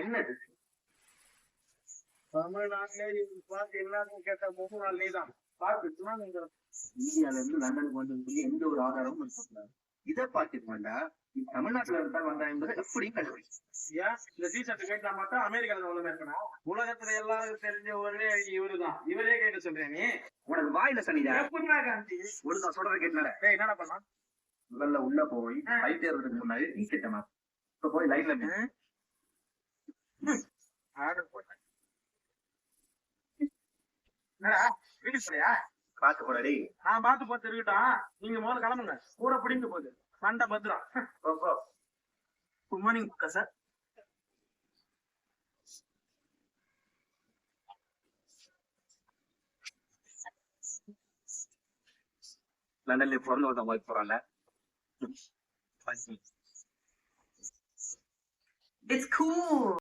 என்னது தமிழ்நாட்டிலே பார்த்து எல்லாருக்கும் கேட்ட முதல் நாள் நீதான் பார்த்துட்டுனா நீங்க இந்தியால இருந்து லண்டனுக்கு வந்து எந்த ஒரு ஆதாரமும் இருக்கக்கூடாது. இதை பார்த்துக்கோண்டா தமிழ்நாட்டுல இருந்தா வந்தா என்பதை எப்படி கண்டுபிடிச்சா இந்த டி சர்டிபிகேட் நான் மட்டும் அமெரிக்கால உள்ள இருக்கணும். உலகத்துல எல்லாருக்கும் தெரிஞ்ச ஒரே இவருதான். இவரே கேட்டு சொல்றேன் நீ உனக்கு வாயில சனிதா எப்படின்னா காந்தி ஒரு நான் சொல்றதை கேட்டாரு என்னடா பண்ணா முதல்ல உள்ள போய் லைட் ஏறதுக்கு முன்னாடி டீ கேட்டமா இப்ப போய் லைட்ல ஆர்டர் போட்டேன். என்னடா வீட்டு சொல்லியா பாத்து போறடி நான் பாத்து போட்டு இருக்கட்டும். நீங்க முதல்ல கிளம்புங்க. கூட பிடிங்க போகுது சண்டை பத்திரம். Good morning sir. லண்டன்ல பிறந்து ஒருத்தன் ஒர்க் போறான்ல. It's cool.